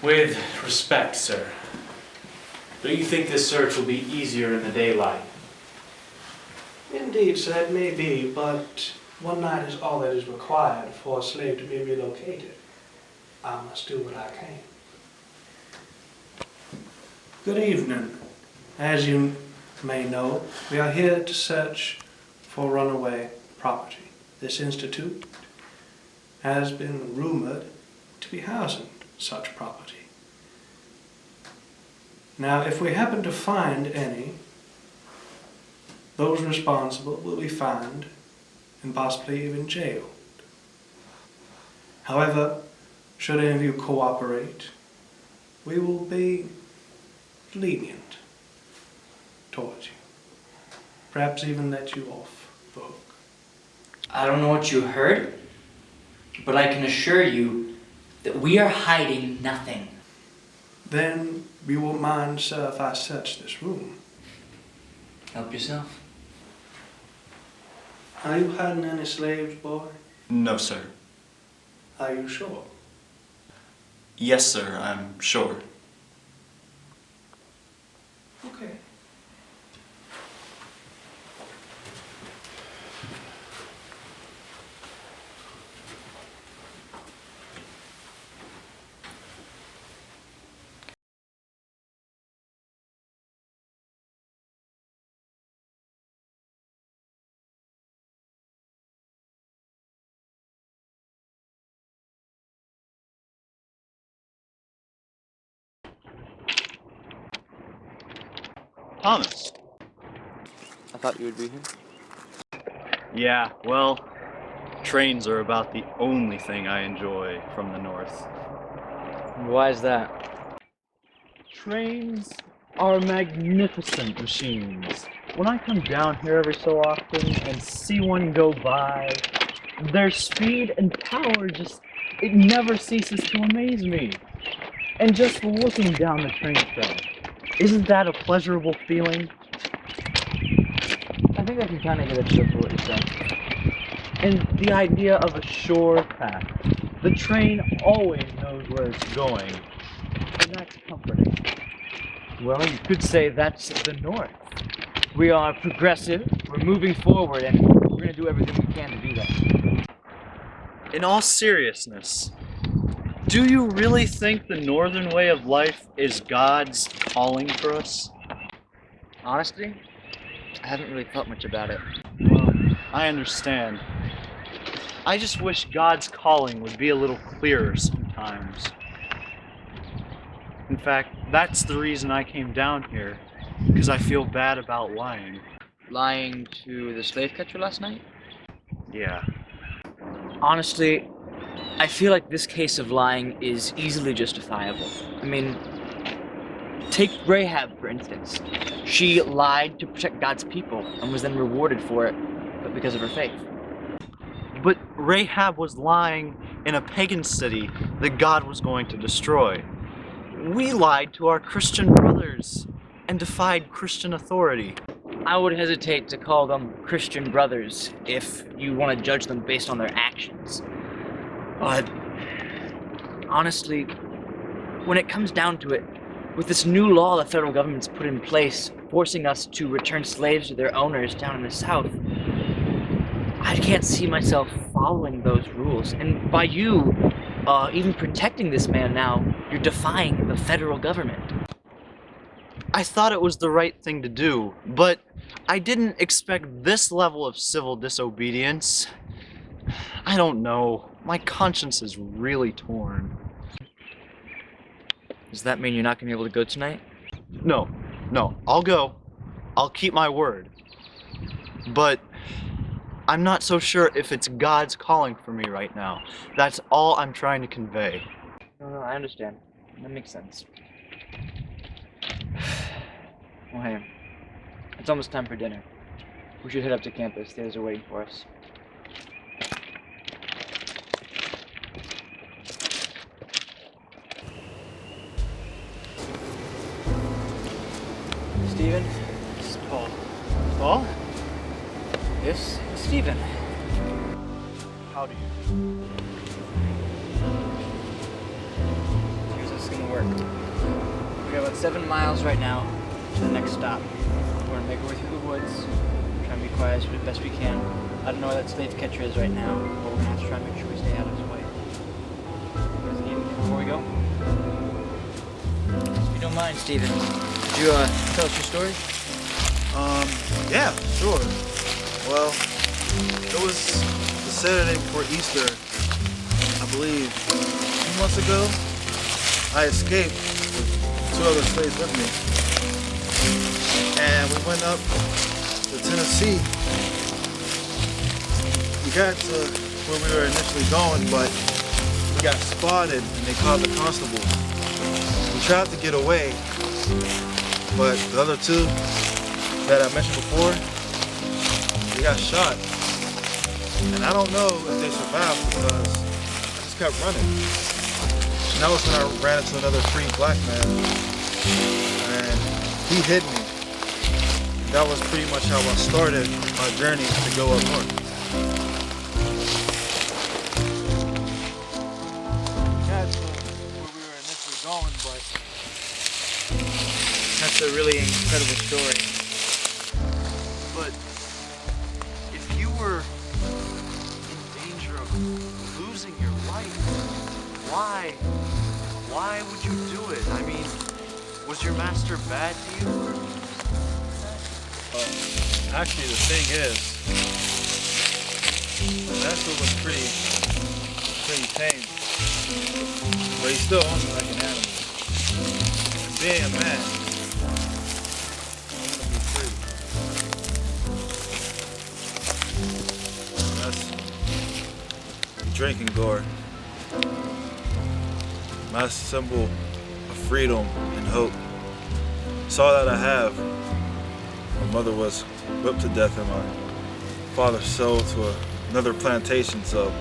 With respect, sir, do you think this search will be easier in the daylight? Indeed, sir, it may be, but one night is all that is required for a slave to be relocated. I must do what I can. Good evening. As you may know, we are here to search for runaway property. This institute has been rumored to be housing such property. Now, if we happen to find any, those responsible will be fined and possibly even jailed. However, should any of you cooperate, we will be lenient towards you. Perhaps even let you off the hook. I don't know what you heard, but I can assure you that we are hiding nothing. Then you won't mind, sir, if I search this room. Help yourself. Are you hiding any slaves, boy? No, sir. Are you sure? Yes, sir, I'm sure. Okay. Thomas. I thought you would be here. Yeah, well, trains are about the only thing I enjoy from the north. Why is that? Trains are magnificent machines. When I come down here every so often and see one go by, their speed and power it never ceases to amaze me. And just looking down the train track, isn't that a pleasurable feeling? I think I can kind of get a feel for what you're saying. And the idea of a sure path. The train always knows where it's going. And that's comforting. Well, you could say that's the North. We are progressive, we're moving forward, and we're going to do everything we can to do that. In all seriousness, do you really think the northern way of life is God's calling for us? Honestly, I haven't really thought much about it. Well, I understand. I just wish God's calling would be a little clearer sometimes. In fact, that's the reason I came down here, because I feel bad about lying. Lying to the slave catcher last night? Yeah. Honestly, I feel like this case of lying is easily justifiable. I mean, take Rahab, for instance. She lied to protect God's people and was then rewarded for it, but because of her faith. But Rahab was lying in a pagan city that God was going to destroy. We lied to our Christian brothers and defied Christian authority. I would hesitate to call them Christian brothers if you want to judge them based on their actions. But honestly, when it comes down to it, with this new law the federal government's put in place, forcing us to return slaves to their owners down in the South, I can't see myself following those rules. And by you even protecting this man now, you're defying the federal government. I thought it was the right thing to do, but I didn't expect this level of civil disobedience. I don't know. My conscience is really torn. Does that mean you're not going to be able to go tonight? No, I'll go. I'll keep my word. But I'm not so sure if it's God's calling for me right now. That's all I'm trying to convey. No, I understand. That makes sense. Well, hey, it's almost time for dinner. We should head up to campus. The others are waiting for us. Steven, this is Paul. Paul? This is Steven. How do you? Here's us gonna work. work. We got about 7 miles right now to the next stop. We're gonna make our way through the woods, try and be quiet as best we can. I don't know where that slave catcher is right now, but we're gonna have to try and make sure we stay out of his way. You guys need anything before we go? If you don't mind, Steven, could you tell us your story? Yeah, sure. Well, it was the Saturday before Easter, I believe, 2 months ago. I escaped with 2 other slaves with me. And we went up to Tennessee. We got to where we were initially going, but we got spotted and they called the constable. We tried to get away, but the other 2 that I mentioned before, they got shot. And I don't know if they survived because I just kept running. And that was when I ran into another free black man. And he hit me. That was pretty much how I started my journey to go up north. We got to where we were initially going, but That's a really incredible story. But if you were in danger of losing your life, why would you do it? I mean, was your master bad to you? Actually, the thing is, the master was pretty tame, but he still owned me like an animal. And being a man, I want to be free. That's drinking gore. My symbol of freedom and hope. It's all that I have. My mother was whipped to death and my father sold to another plantation, so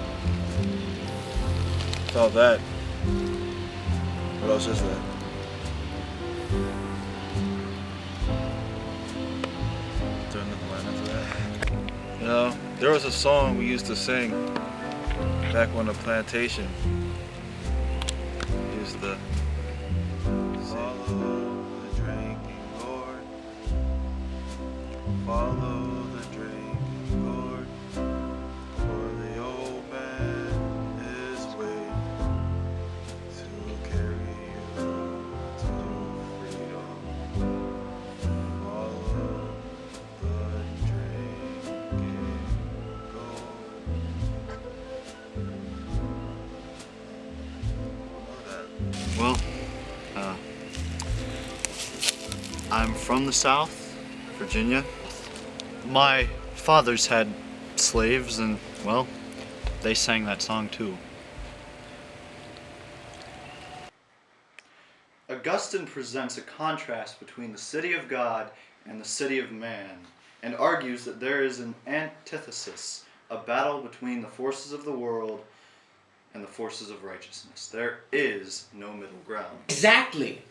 it's all that. What else is that? Is there another line after that? You know, there was a song we used to sing back on the plantation. We used to follow the drinking gourd, follow the drinking gourd, for the old man is waiting to carry you to freedom. Follow the drinking gourd. Well, I'm from the South, Virginia. My fathers had slaves and, well, they sang that song too. Augustine presents a contrast between the city of God and the city of man, and argues that there is an antithesis, a battle between the forces of the world and the forces of righteousness. There is no middle ground. Exactly.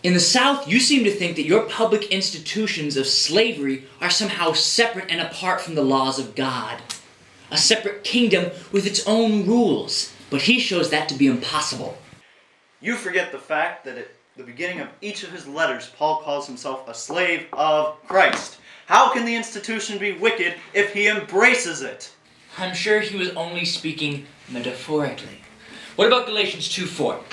In the South, you seem to think that your public institutions of slavery are somehow separate and apart from the laws of God. A separate kingdom with its own rules. But he shows that to be impossible. You forget the fact that at the beginning of each of his letters, Paul calls himself a slave of Christ. How can the institution be wicked if he embraces it? I'm sure he was only speaking metaphorically. What about Galatians 2:4?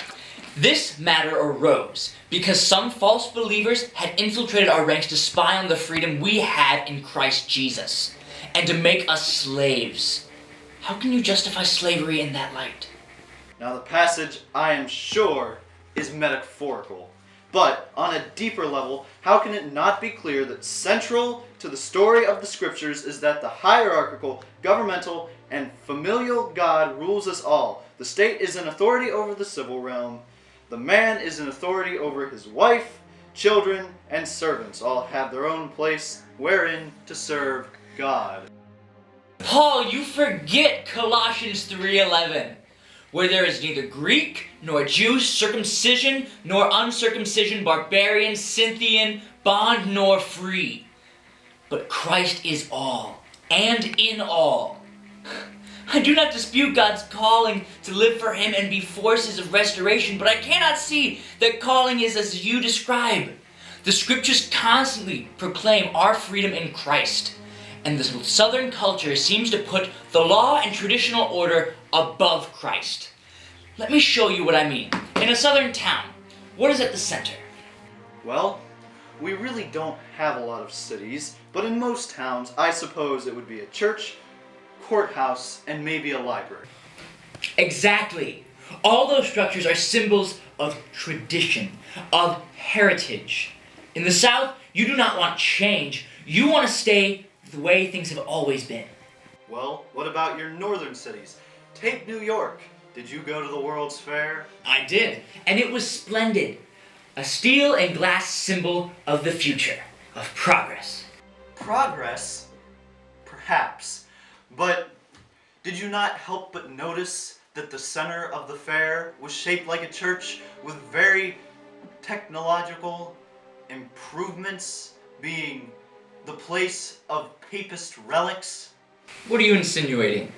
This matter arose because some false believers had infiltrated our ranks to spy on the freedom we had in Christ Jesus and to make us slaves. How can you justify slavery in that light? Now the passage, I am sure, is metaphorical. But on a deeper level, how can it not be clear that central to the story of the scriptures is that the hierarchical, governmental, and familial God rules us all? The state is in authority over the civil realm. The man is in authority over his wife, children, and servants. All have their own place wherein to serve God. Paul, you forget Colossians 3:11, where there is neither Greek nor Jew, circumcision nor uncircumcision, barbarian, Scythian, bond nor free. But Christ is all, and in all. I do not dispute God's calling to live for Him and be forces of restoration, but I cannot see that calling is as you describe. The scriptures constantly proclaim our freedom in Christ, and the Southern culture seems to put the law and traditional order above Christ. Let me show you what I mean. In a Southern town, what is at the center? Well, we really don't have a lot of cities, but in most towns, I suppose it would be a church, courthouse, and maybe a library. Exactly. All those structures are symbols of tradition, of heritage. In the South, you do not want change. You want to stay the way things have always been. Well, what about your northern cities? Take New York. Did you go to the World's Fair? I did, and it was splendid. A steel and glass symbol of the future, of progress. Progress? Perhaps. But did you not help but notice that the center of the fair was shaped like a church with very technological improvements being the place of papist relics? What are you insinuating?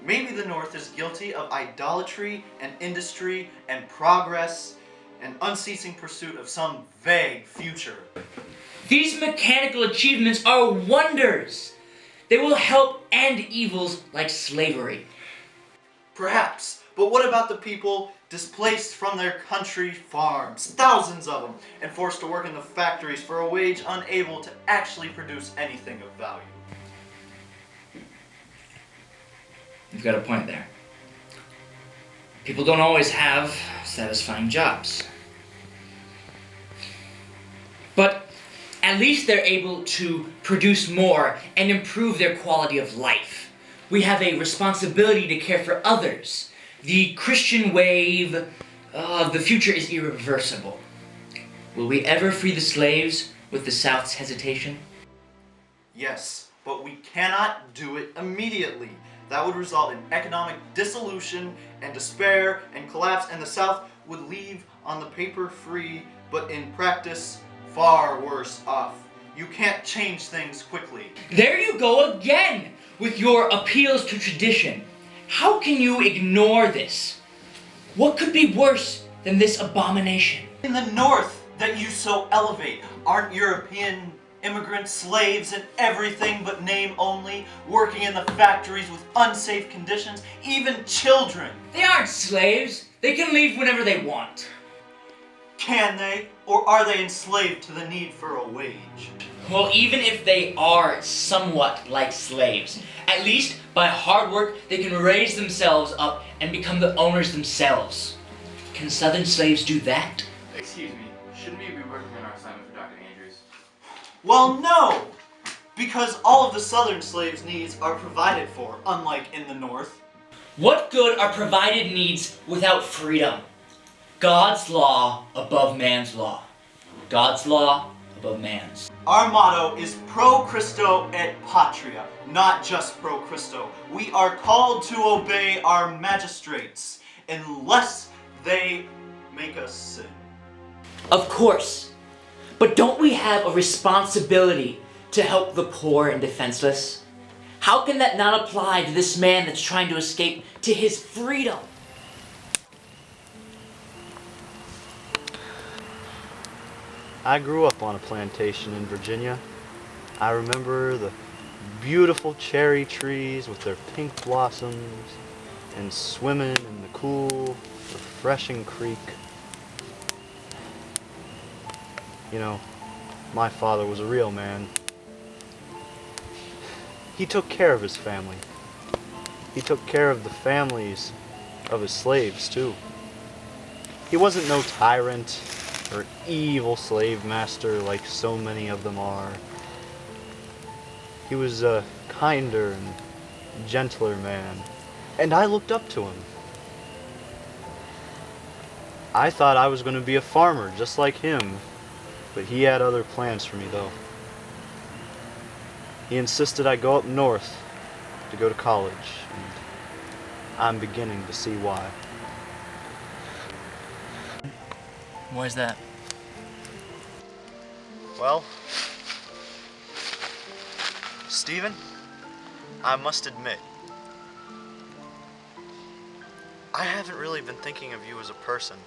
Maybe the North is guilty of idolatry and industry and progress and unceasing pursuit of some vague future. These mechanical achievements are wonders. They will help end evils like slavery. Perhaps, but what about the people displaced from their country farms, thousands of them, and forced to work in the factories for a wage unable to actually produce anything of value? You've got a point there. People don't always have satisfying jobs. But at least they're able to produce more and improve their quality of life. We have a responsibility to care for others. The Christian wave of the future is irreversible. Will we ever free the slaves with the South's hesitation? Yes, but we cannot do it immediately. That would result in economic dissolution and despair and collapse, and the South would leave on the paper free, but in practice far worse off. You can't change things quickly. There you go again with your appeals to tradition. How can you ignore this? What could be worse than this abomination? In the North that you so elevate, aren't European immigrants slaves in everything but name only, working in the factories with unsafe conditions, even children? They aren't slaves. They can leave whenever they want. Can they? Or are they enslaved to the need for a wage? Well, even if they are somewhat like slaves, at least by hard work they can raise themselves up and become the owners themselves. Can Southern slaves do that? Excuse me, shouldn't we be working on our assignment for Dr. Andrews? Well, no! Because all of the Southern slaves' needs are provided for, unlike in the North. What good are provided needs without freedom? God's law above man's law. God's law above man's. Our motto is Pro Christo et Patria, not just Pro Christo. We are called to obey our magistrates, unless they make us sin. Of course. But don't we have a responsibility to help the poor and defenseless? How can that not apply to this man that's trying to escape to his freedom? I grew up on a plantation in Virginia. I remember the beautiful cherry trees with their pink blossoms and swimming in the cool, refreshing creek. You know, my father was a real man. He took care of his family. He took care of the families of his slaves, too. He wasn't no tyrant or evil slave master like so many of them are. He was a kinder and gentler man, and I looked up to him. I thought I was going to be a farmer just like him, but he had other plans for me though. He insisted I go up north to go to college, and I'm beginning to see why. Why's that? Well, Stephen, I must admit, I haven't really been thinking of you as a person.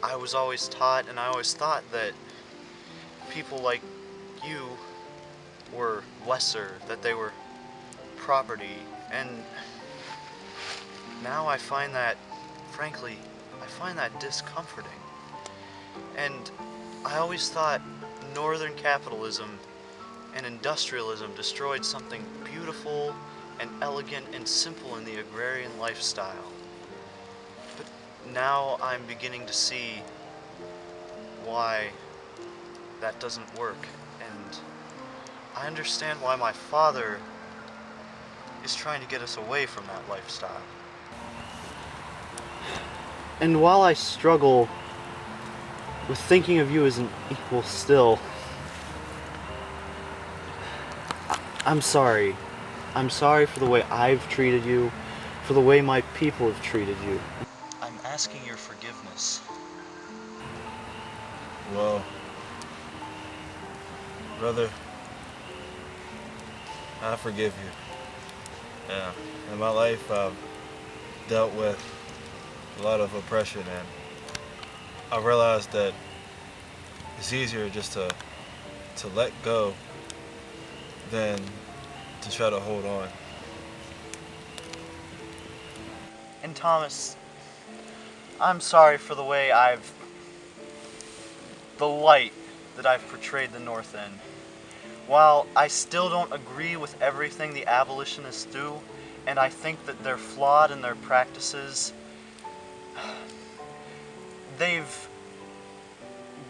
I was always taught and I always thought that people like you were lesser, that they were property, and now I find that, frankly, I find that discomforting. And I always thought northern capitalism and industrialism destroyed something beautiful and elegant and simple in the agrarian lifestyle. But now I'm beginning to see why that doesn't work, and I understand why my father is trying to get us away from that lifestyle. And while I struggle with thinking of you as an equal still, I'm sorry. I'm sorry for the way I've treated you, for the way my people have treated you. I'm asking your forgiveness. Well, brother, I forgive you. Yeah. In my life, I've dealt with a lot of oppression, and I realized that it's easier just to let go than to try to hold on. And Thomas, I'm sorry for the way the light that I've portrayed the North in. While I still don't agree with everything the abolitionists do, and I think that they're flawed in their practices, they've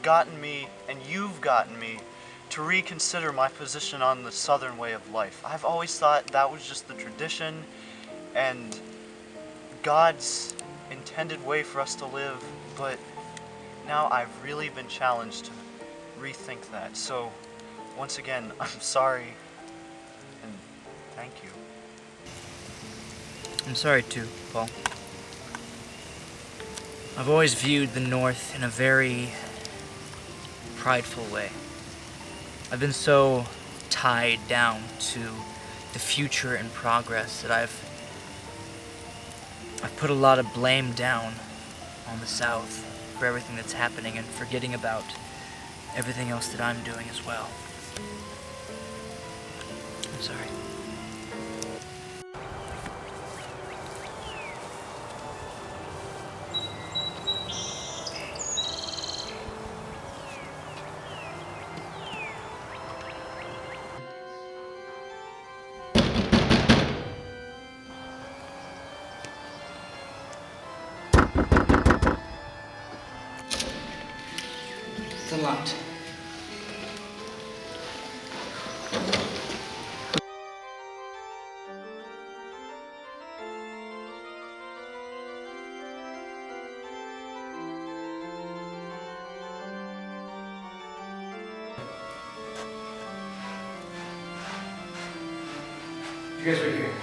gotten me, and you've gotten me, to reconsider my position on the Southern way of life. I've always thought that was just the tradition and God's intended way for us to live, but now I've really been challenged to rethink that. So, once again, I'm sorry, and thank you. I'm sorry too, Paul. I've always viewed the North in a very prideful way. I've been so tied down to the future and progress that I've put a lot of blame down on the South for everything that's happening and forgetting about everything else that I'm doing as well. I'm sorry. It's unlocked. You guys wait here.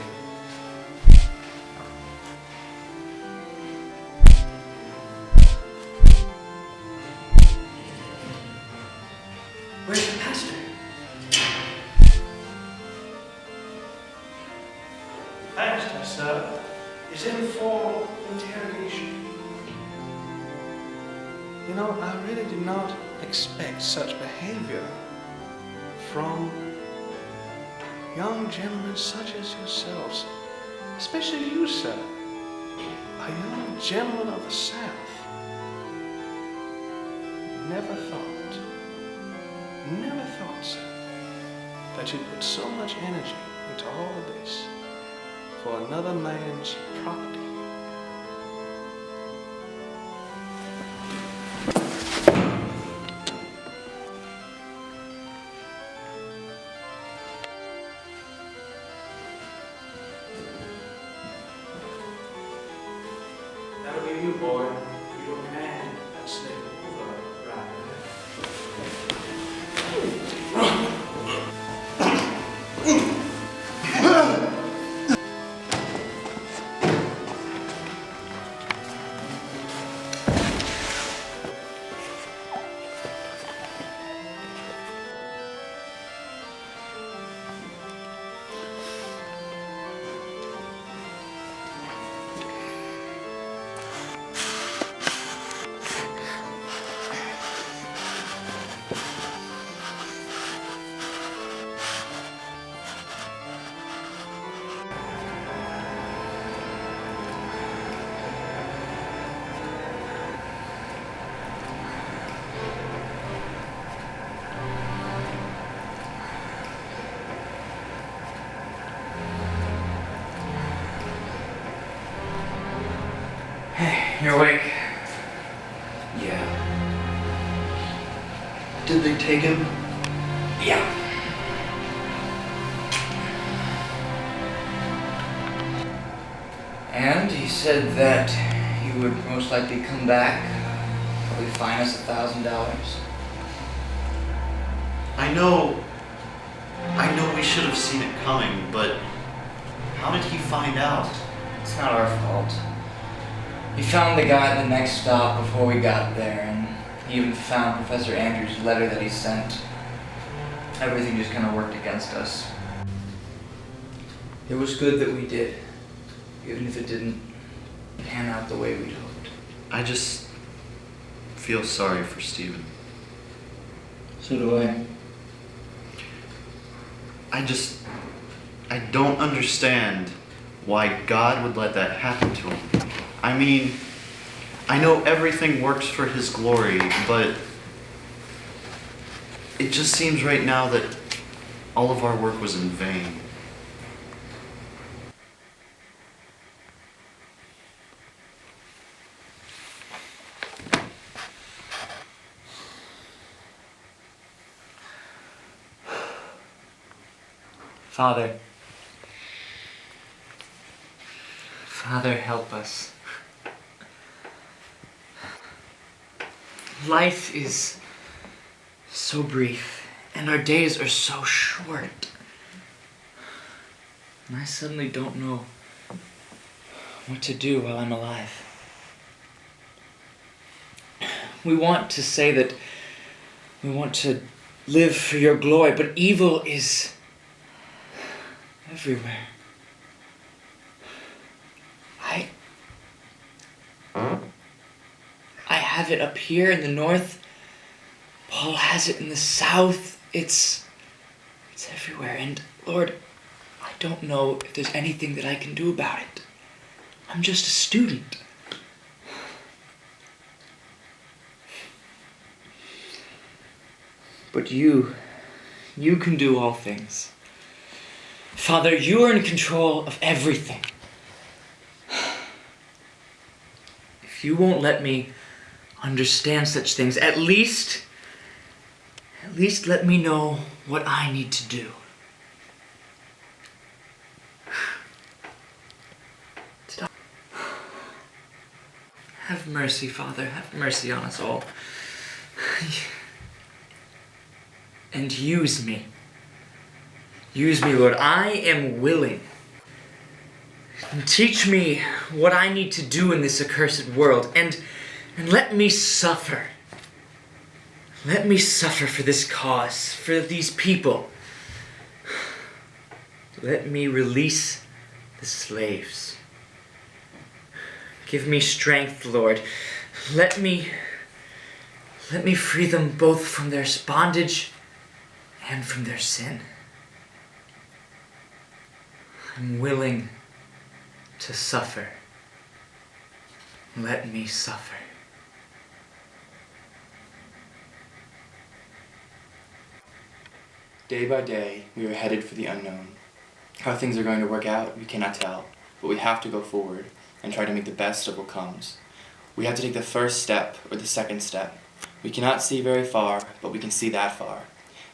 Where's the pastor? Pastor, sir, is in for interrogation. You know, I really did not expect such behavior from young gentlemen such as yourselves, especially you, sir, a young gentleman of the South. Never thought, sir, that you'd put so much energy into all of this for another man's property. That'll be you, boy. You don't hand that slave over right there. You're awake? Yeah. Did they take him? Yeah. And he said that he would most likely come back, probably fine us $1,000. I know we should have seen it coming, but how did he find out? It's not our fault. He found the guy at the next stop before we got there, and he even found Professor Andrews' letter that he sent. Everything just kind of worked against us. It was good that we did, even if it didn't pan out the way we'd hoped. I just feel sorry for Stephen. So do I. I don't understand why God would let that happen to him. I mean, I know everything works for his glory, but it just seems right now that all of our work was in vain. Father, help us. Life is so brief, and our days are so short. And I suddenly don't know what to do while I'm alive. We want to say that we want to live for your glory, but evil is everywhere. I have it up here in the north. Paul has it in the south. It's everywhere. And Lord, I don't know if there's anything that I can do about it. I'm just a student. But you can do all things. Father, you are in control of everything. If you won't let me understand such things, at least let me know what I need to do. Have mercy, Father. Have mercy on us all. And use me. Use me, Lord. I am willing. And teach me what I need to do in this accursed world. And let me suffer. Let me suffer for this cause, for these people. Let me release the slaves. Give me strength, Lord. Let me free them both from their bondage and from their sin. I'm willing to suffer. Let me suffer. Day by day, we are headed for the unknown. How things are going to work out, we cannot tell, but we have to go forward and try to make the best of what comes. We have to take the first step or the second step. We cannot see very far, but we can see that far.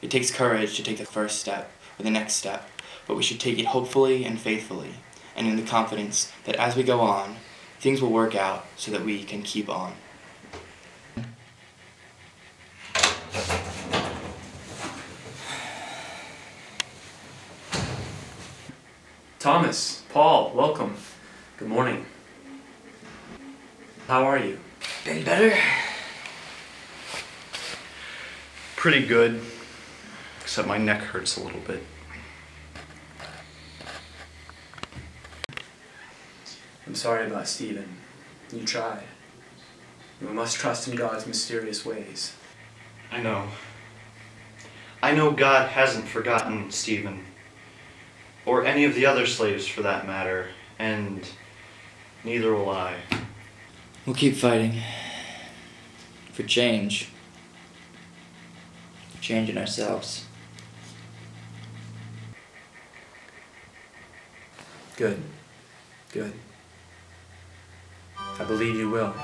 It takes courage to take the first step or the next step, but we should take it hopefully and faithfully, and in the confidence that as we go on, things will work out so that we can keep on. Thomas, Paul, welcome. Good morning. How are you? Been better? Pretty good, except my neck hurts a little bit. I'm sorry about Stephen. You tried. We must trust in God's mysterious ways. I know. I know God hasn't forgotten Stephen. Or any of the other slaves for that matter, and neither will I. We'll keep fighting. For change. For change in ourselves. Good. Good. I believe you will.